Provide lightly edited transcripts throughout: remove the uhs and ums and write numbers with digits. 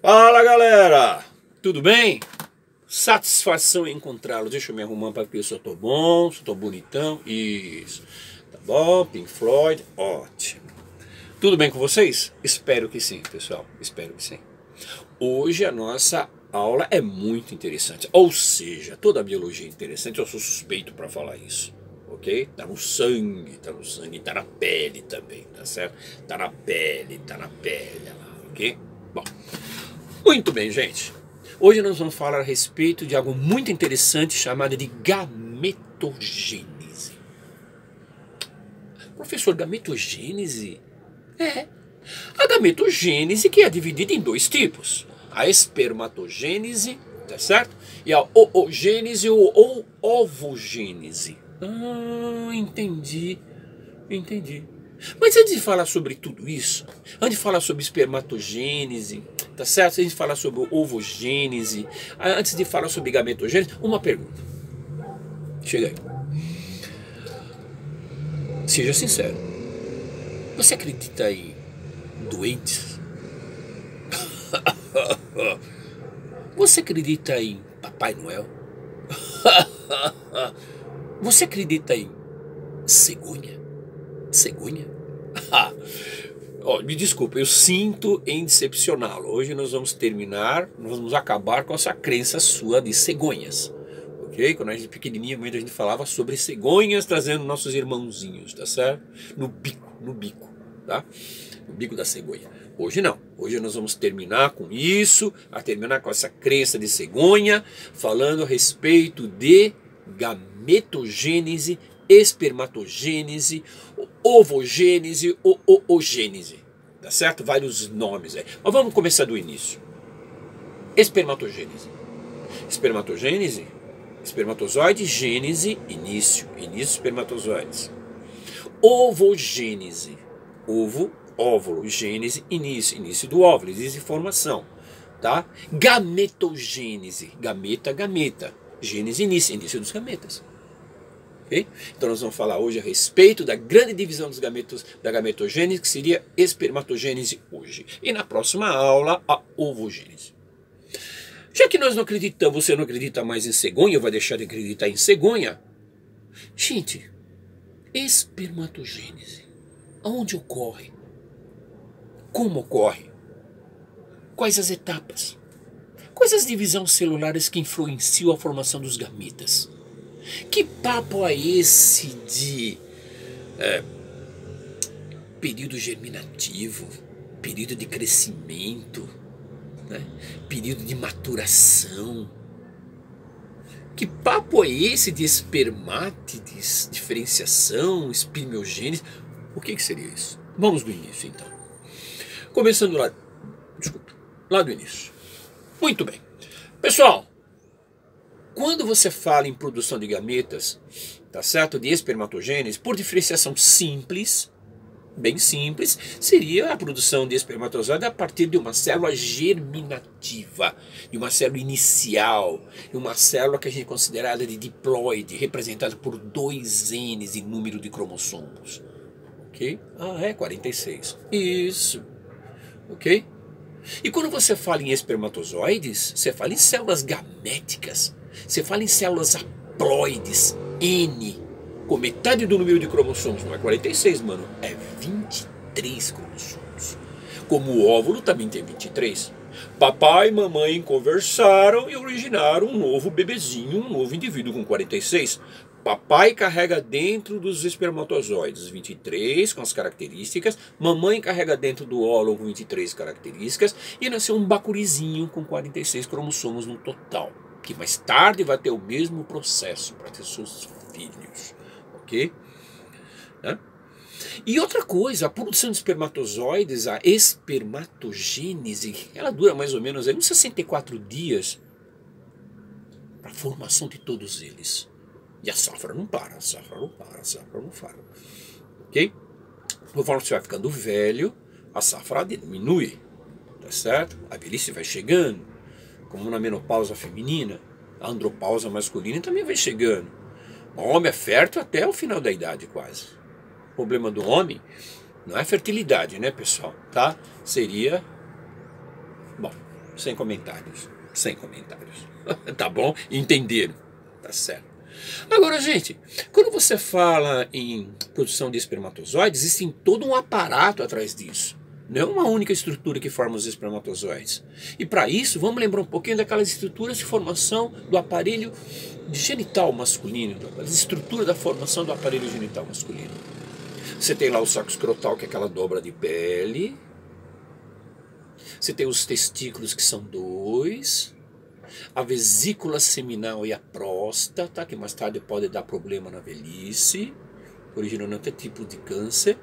Fala galera, tudo bem? Satisfação em encontrá-los. Deixa eu me arrumar para ver se eu tô bom, se eu tô bonitão. Isso, tá bom? Pink Floyd, ótimo. Tudo bem com vocês? Espero que sim, pessoal, espero que sim. Hoje a nossa aula é muito interessante, ou seja, toda a biologia é interessante, eu sou suspeito para falar isso. Ok? Tá no sangue, tá na pele também, tá certo? Tá na pele, ok? Bom, muito bem, gente. Hoje nós vamos falar a respeito de algo muito interessante chamado de gametogênese. Professor, gametogênese? É. A gametogênese que é dividida em dois tipos. A espermatogênese, tá certo? E a oogênese ou ovogênese. Ah, entendi. Mas antes de falar sobre tudo isso, antes de falar sobre espermatogênese, tá certo? Antes de falar sobre ovogênese, antes de falar sobre gametogênese, uma pergunta. Chega aí. Seja sincero. Você acredita em doentes? Você acredita em Papai Noel? Você acredita em cegonha? Cegonha? Me desculpa, eu sinto em decepcioná-lo. Hoje nós vamos acabar com essa crença sua de cegonhas. Ok? Quando a gente pequenininha, a gente falava sobre cegonhas trazendo nossos irmãozinhos, tá certo? No bico, tá? No bico da cegonha. Hoje não. Hoje nós vamos terminar com isso, terminar com essa crença de cegonha, falando a respeito de gametogênese, espermatogênese, ovogênese ou oogênese, tá certo? Vários nomes aí. Mas vamos começar do início. Espermatogênese. Espermatogênese, espermatozoide, gênese, início espermatozoides. Ovogênese, óvulo, gênese, início do óvulo, existe formação, tá? Gametogênese, gameta, gênese, início dos gametas. Okay? Então nós vamos falar hoje a respeito da grande divisão dos gametos, da gametogênese, que seria espermatogênese hoje. E na próxima aula, a ovogênese. Já que nós não acreditamos, você não acredita mais em cegonha, vai deixar de acreditar em cegonha? Gente, espermatogênese, aonde ocorre? Como ocorre? Quais as etapas? Quais as divisões celulares que influenciam a formação dos gametas? Que papo é esse de período germinativo, período de crescimento, né? Período de maturação? Que papo é esse de espermátides, diferenciação, espermiogênese? O que seria isso? Vamos do início então. Começando lá do início. Muito bem. Pessoal, quando você fala em produção de gametas, tá certo? De espermatogênese, por diferenciação simples, bem simples, seria a produção de espermatozoide a partir de uma célula germinativa, de uma célula inicial, de uma célula que a gente considerada de diploide, representada por 2 Ns em número de cromossomos. Ok? 46. Isso. Ok? E quando você fala em espermatozoides, você fala em células gaméticas, você fala em células haploides, N, com metade do número de cromossomos. Não é 46, mano, é 23 cromossomos. Como o óvulo também tem 23. Papai e mamãe conversaram e originaram um novo bebezinho, um novo indivíduo com 46. Papai carrega dentro dos espermatozoides 23 com as características, mamãe carrega dentro do óvulo 23 características e nasceu um bacurizinho com 46 cromossomos no total, que mais tarde vai ter o mesmo processo para ter seus filhos, ok? Né? E outra coisa, a produção de espermatozoides, a espermatogênese, ela dura mais ou menos uns 64 dias para a formação de todos eles. E a safra não para, ok? Conforme você vai ficando velho, a safra diminui, tá certo? A velhice vai chegando, como na menopausa feminina, a andropausa masculina também vai chegando. O homem é fértil até o final da idade quase. O problema do homem não é fertilidade, né, pessoal? Tá? Seria... Bom, Sem comentários. Sem comentários. Tá bom? Entenderam? Tá certo. Agora, gente, quando você fala em produção de espermatozoides, existe todo um aparato atrás disso. Não é uma única estrutura que forma os espermatozoides. E para isso, vamos lembrar um pouquinho daquelas estruturas de formação do aparelho genital masculino, da estrutura da formação do aparelho genital masculino. Você tem lá o saco escrotal, que é aquela dobra de pele. Você tem os testículos, que são 2. A vesícula seminal e a próstata, que mais tarde pode dar problema na velhice, originando até tipo de câncer.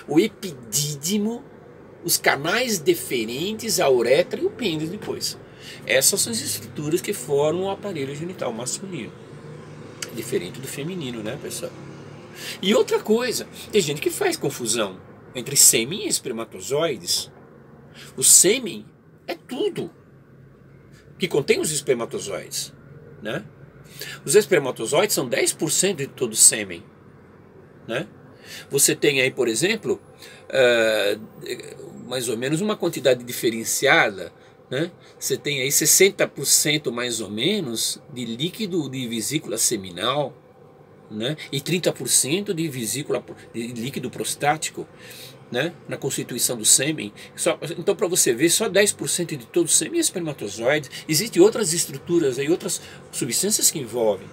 O epidídimo, os canais deferentes, a uretra e o pênis depois. Essas são as estruturas que formam o aparelho genital masculino. Diferente do feminino, né, pessoal? E outra coisa, tem gente que faz confusão entre sêmen e espermatozoides. O sêmen é tudo que contém os espermatozoides, né? Os espermatozoides são 10% de todo o sêmen, né? Você tem aí, por exemplo, mais ou menos uma quantidade diferenciada, né? Você tem aí 60% mais ou menos de líquido de vesícula seminal, né? E 30% de líquido prostático, né? Na constituição do sêmen. Então, para você ver, só 10% de todo o sêmen é espermatozoide. Existem outras estruturas aí, outras substâncias que envolvem.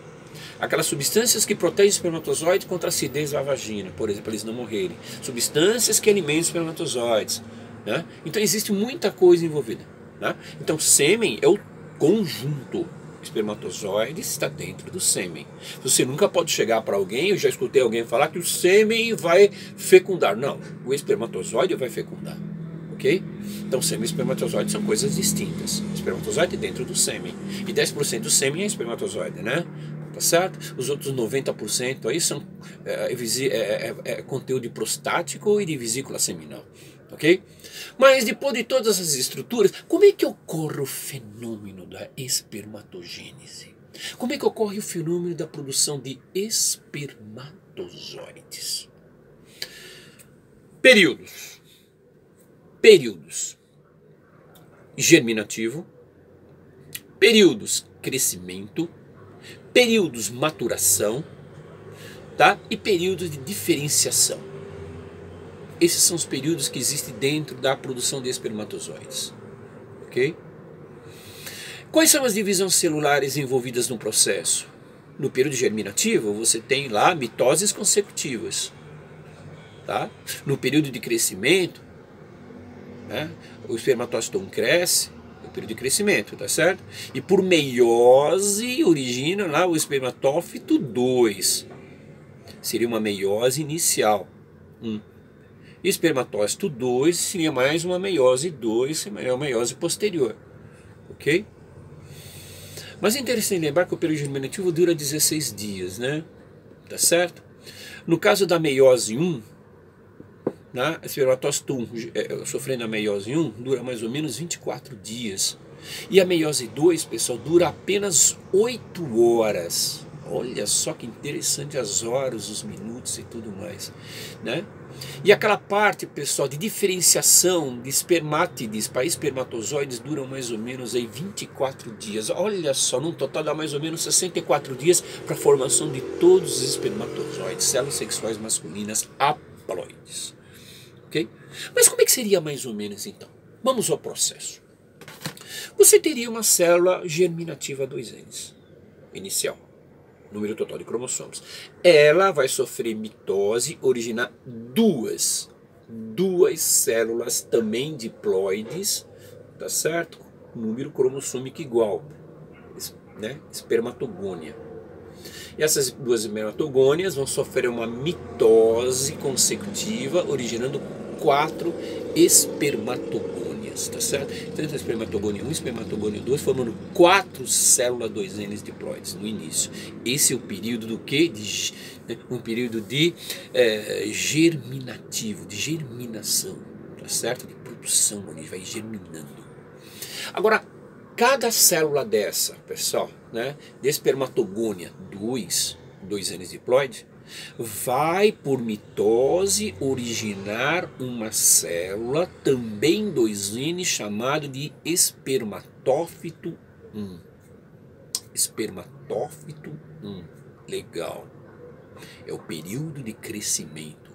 Aquelas substâncias que protegem o espermatozoide contra a acidez da vagina, por exemplo, para eles não morrerem. Substâncias que alimentam os espermatozoides, né? Então existe muita coisa envolvida, né? Então sêmen é o conjunto. Espermatozoide está dentro do sêmen. Você nunca pode chegar para alguém, eu já escutei alguém falar que o sêmen vai fecundar. Não, o espermatozoide vai fecundar. Ok? Então sêmen e espermatozoide são coisas distintas. Espermatozoide dentro do sêmen. E 10% do sêmen é espermatozoide, né? Tá certo? Os outros 90% aí são conteúdo prostático e de vesícula seminal. Ok? Mas depois de todas essas estruturas, como é que ocorre o fenômeno da espermatogênese? Como é que ocorre o fenômeno da produção de espermatozoides? Períodos. Períodos. Germinativo. Períodos crescimento. Períodos maturação. Tá? E períodos de diferenciação. Esses são os períodos que existem dentro da produção de espermatozoides. Ok? Quais são as divisões celulares envolvidas no processo? No período germinativo, você tem lá mitoses consecutivas. Tá? No período de crescimento, né, o espermatócito cresce, é o período de crescimento, tá certo? E por meiose origina lá o espermatófito 2. Seria uma meiose inicial. Espermatócito 2 seria mais uma meiose 2, seria uma meiose posterior. Ok? Mas é interessante lembrar que o período germinativo dura 16 dias, né? Tá certo? No caso da meiose 1, né, espermatócito 1 sofrendo a meiose 1, dura mais ou menos 24 dias. E a meiose 2, pessoal, dura apenas 8 horas. Olha só que interessante as horas, os minutos e tudo mais, né? E aquela parte, pessoal, de diferenciação de espermátides para espermatozoides duram mais ou menos aí 24 dias. Olha só, num total dá mais ou menos 64 dias para a formação de todos os espermatozoides, células sexuais masculinas haploides. Ok? Mas como é que seria mais ou menos então? Vamos ao processo. Você teria uma célula germinativa 2N, inicial. Número total de cromossomos. Ela vai sofrer mitose, originar duas células também diploides, tá certo? Número cromossômico igual, né? Espermatogônia. E essas duas espermatogônias vão sofrer uma mitose consecutiva, originando 4 espermatogônias, tá certo? Então, espermatogônia 1, espermatogônia 2, formando 4 células 2N diploides no início. Esse é o período do quê? Um período de germinativo, de germinação, tá certo? De produção, onde vai germinando. Agora, cada célula dessa, pessoal, né, de espermatogônia 2N diploide, vai por mitose originar uma célula, também 2N, chamado de espermatófito 1. Espermatófito 1. Legal. É o período de crescimento.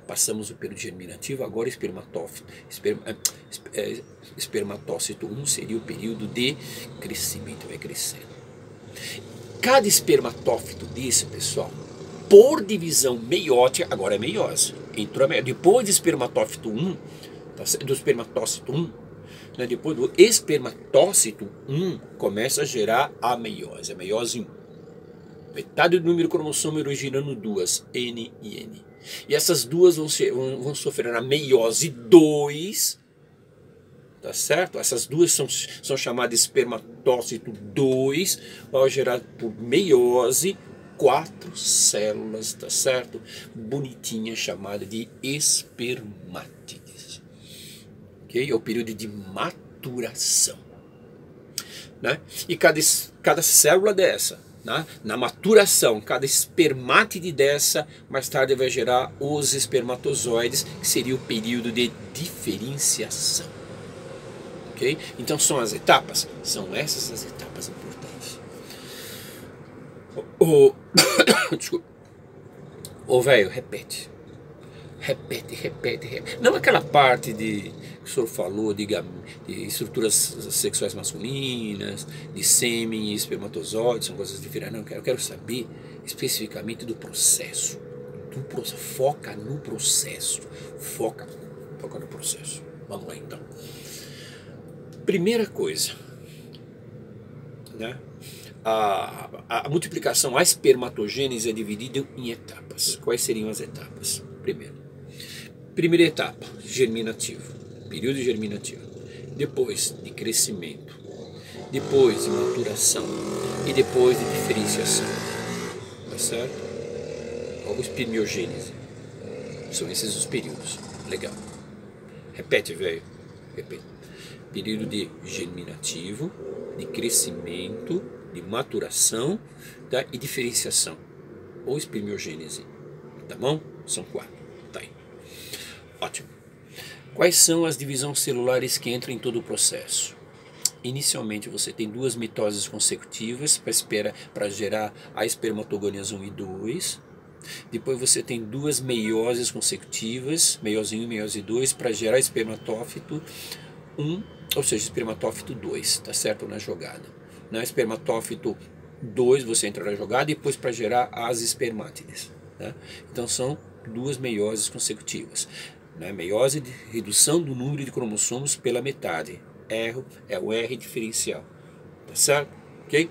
Passamos o período germinativo, agora espermatófito. Espermatócito 1 seria o período de crescimento, vai crescendo. Cada espermatófito desse, pessoal, por divisão meiótica, agora é meiose. Entrou depois do espermatófito 1, do espermatócito 1, né, depois do espermatócito 1, começa a gerar a meiose 1. Metade do número cromossomo originando duas, N e N. E essas duas vão sofrer a meiose 2, tá certo? Essas duas são chamadas de espermatócito 2, vai gerar por meiose 4 células, tá certo? Bonitinha, chamada de espermátides. Ok? É o período de maturação. Né? E cada célula dessa, né? Na maturação, cada espermátide dessa, mais tarde vai gerar os espermatozoides, que seria o período de diferenciação. Ok? Então são as etapas? São essas as etapas importantes. Desculpa. Ô velho, repete. Não aquela parte que o senhor falou de estruturas sexuais masculinas, de sêmen e espermatozoides, são coisas diferentes. Não, eu quero saber especificamente do processo. Foca no processo. Foca no processo. Vamos lá então. Primeira coisa, né? A multiplicação, a espermatogênese é dividida em etapas. Quais seriam as etapas? Primeira etapa, germinativo, período germinativo. Depois de crescimento. Depois de maturação. E depois de diferenciação. Tá certo? Ou espermiogênese. São esses os períodos. Legal. Repete, velho. Repete. Período de germinativo, de crescimento, de maturação, tá? E diferenciação, ou espermiogênese, tá bom? São 4, tá aí. Ótimo. Quais são as divisões celulares que entram em todo o processo? Inicialmente você tem 2 mitoses consecutivas para gerar a espermatogônias 1 e 2. Depois você tem 2 meioses consecutivas, meiose 1 e meiose 2, para gerar espermatófito 1, ou seja, espermatófito 2, tá certo? Na jogada. Na espermatófito 2 você entra na jogada e depois para gerar as espermátides. Tá? Então são 2 meioses consecutivas. Né? Meiose de redução do número de cromossomos pela metade. R é o R diferencial. Tá certo? Ok?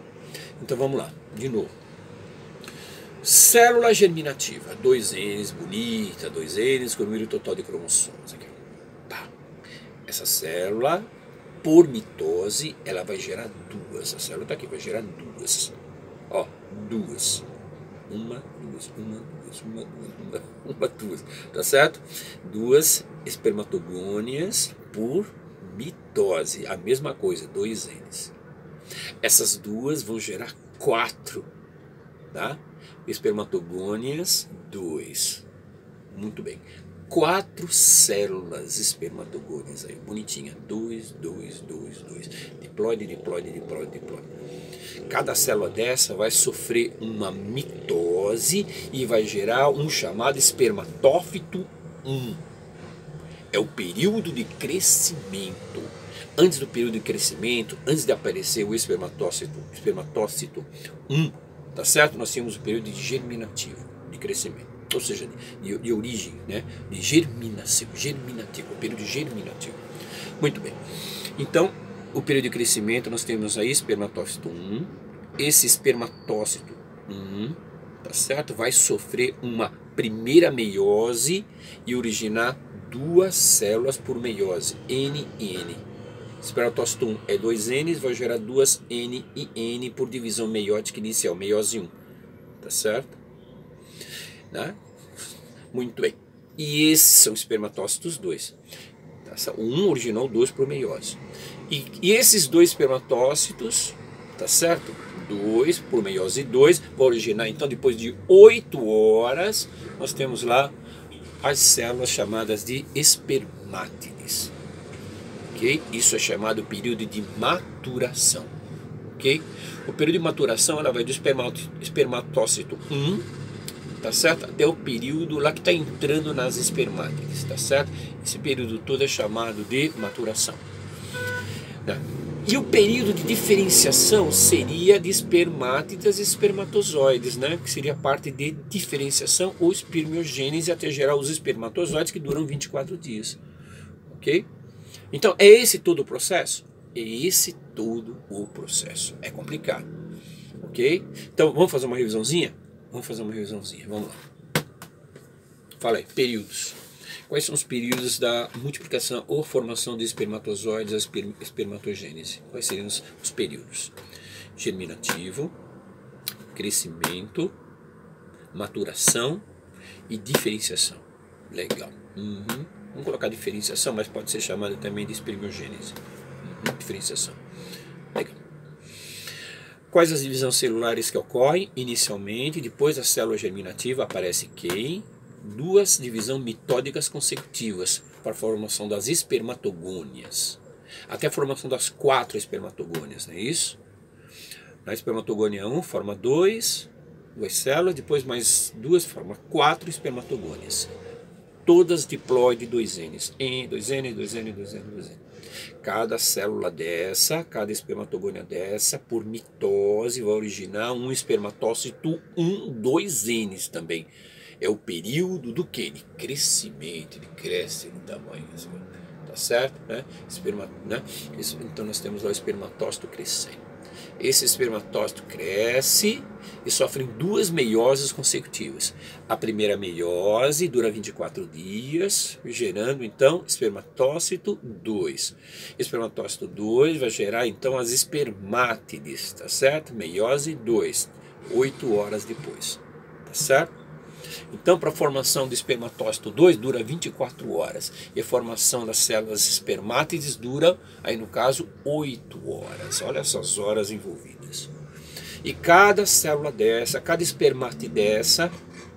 Então vamos lá, de novo. Célula germinativa, 2Ns, bonita, 2Ns com o número total de cromossomos. Aqui. Tá. Essa célula, por mitose, ela vai gerar 2. A célula está aqui, vai gerar 2. Ó, 2. Uma, duas. Tá certo? 2 espermatogônias por mitose. A mesma coisa, 2Ns. Essas duas vão gerar 4. Tá? Espermatogônias 2. Muito bem. 4 células espermatogônias aí, bonitinha. 2. Diploide. Cada célula dessa vai sofrer uma mitose e vai gerar um chamado espermatófito 1. É o período de crescimento. Antes do período de crescimento, antes de aparecer o espermatócito 1, tá certo? Nós tínhamos o período de germinativo, de crescimento, ou seja, de origem, né? De germinativo, o período germinativo. Muito bem. Então, o período de crescimento, nós temos aí espermatócito 1. Esse espermatócito 1, tá certo? Vai sofrer uma primeira meiose e originar 2 células por meiose, N e N. Espermatócito 1 é 2Ns, vai gerar 2 N e N por divisão meiótica inicial, meiose 1. Tá certo? Né? Muito bem. E esses são espermatócitos 2. Tá? O 1 originou 2 por meiose. E esses 2 espermatócitos, tá certo? 2 por meiose 2, vai originar então depois de 8 horas, nós temos lá as células chamadas de espermátides. Okay? Isso é chamado período de maturação. Okay? O período de maturação ela vai do espermatócito 1, tá certo? Até o período lá que está entrando nas espermátides, tá certo? Esse período todo é chamado de maturação. E o período de diferenciação seria de espermátidas e espermatozoides, né? Que seria a parte de diferenciação ou espermiogênese até gerar os espermatozoides, que duram 24 dias. Ok? Então, é esse todo o processo? É esse todo o processo. É complicado. Ok? Então, vamos fazer uma revisãozinha? Vamos fazer uma revisãozinha. Vamos lá. Fala aí, períodos. Quais são os períodos da multiplicação ou formação de espermatozoides, a espermatogênese? Quais seriam os períodos? Germinativo, crescimento, maturação e diferenciação. Legal. Vamos colocar diferenciação, mas pode ser chamada também de espermiogênese. Diferenciação. Legal. Quais as divisões celulares que ocorrem? Inicialmente, depois da célula germinativa, aparece quem? Duas divisões mitódicas consecutivas para a formação das espermatogônias, até a formação das 4 espermatogônias, não é isso? Na espermatogônia 1 forma 2 células, depois mais 2 forma 4 espermatogônias, todas diploide 2N, 2N, 2N, 2N, 2N. Cada célula dessa, cada espermatogônia dessa, por mitose, vai originar um espermatócito 2N também. É o período do quê? De crescimento, ele cresce no tamanho, tá certo? Né? Então nós temos lá o espermatócito crescendo. Esse espermatócito cresce e sofre 2 meioses consecutivas. A primeira meiose dura 24 dias, gerando então espermatócito 2. Espermatócito 2 vai gerar então as espermátides, tá certo? Meiose 2, 8 horas depois, tá certo? Então, para a formação do espermatócito 2 dura 24 horas. E a formação das células espermátides dura, aí no caso, 8 horas. Olha essas horas envolvidas. E cada célula dessa, cada espermátide dessa,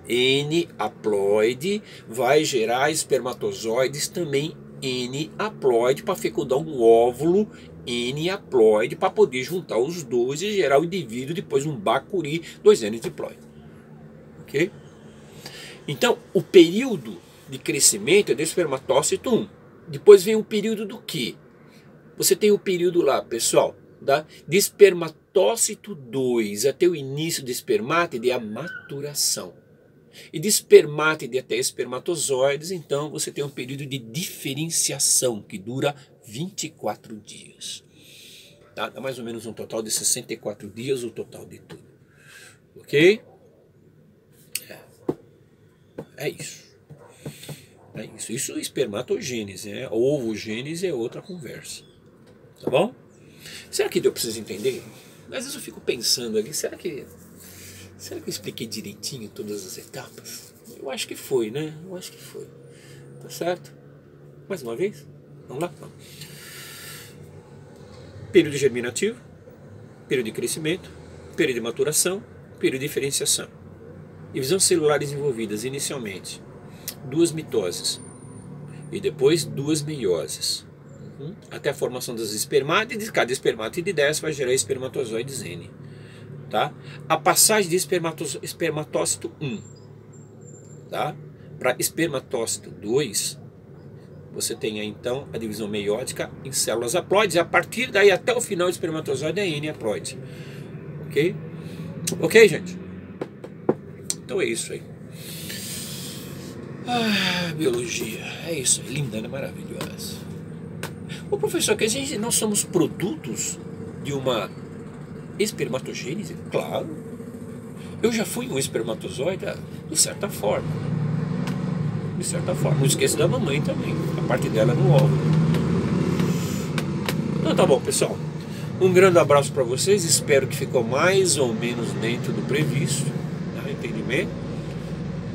N haploide, vai gerar espermatozoides também N haploide para fecundar um óvulo N haploide para poder juntar os dois e gerar o indivíduo depois um bacuri 2N diploide. Ok? Então, o período de crescimento é do espermatócito 1. Depois vem o período do quê? Você tem o período lá, pessoal, de espermatócito 2 até o início do espermátide, é a maturação. E de espermátide até espermatozoides, então, você tem um período de diferenciação, que dura 24 dias. Tá? Dá mais ou menos um total de 64 dias, o total de tudo. Ok? É isso. É isso. Isso é espermatogênese, né? Ovogênese é outra conversa. Tá bom? Será que deu para vocês entenderem? Às vezes eu fico pensando aqui, será que eu expliquei direitinho todas as etapas? Eu acho que foi, né? Eu acho que foi. Tá certo? Mais uma vez? Vamos lá? Vamos. Período germinativo, período de crescimento, período de maturação, período de diferenciação. Divisões celulares envolvidas inicialmente 2 mitoses e depois 2 meioses, até a formação das espermátides. Cada espermátide dessa vai gerar espermatozoides N, tá? A passagem de espermatócito 1, tá? Para espermatócito 2, você tem aí, então, a divisão meiótica em células haploides, e a partir daí até o final do espermatozoide é N haploide. Ok? Ok, gente? Então é isso aí. Biologia. É isso aí. Linda, né? Maravilhosa. Ô professor, que nós somos produtos de uma espermatogênese? Claro. Eu já fui um espermatozoide, de certa forma. De certa forma. Não esqueça da mamãe também. A parte dela no óvulo. Então tá bom, pessoal. Um grande abraço para vocês. Espero que ficou mais ou menos dentro do previsto. Entendimento,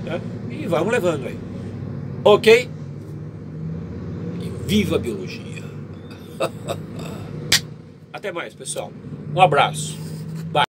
tá? E vamos levando aí, ok? E viva a biologia! Até mais, pessoal, um abraço.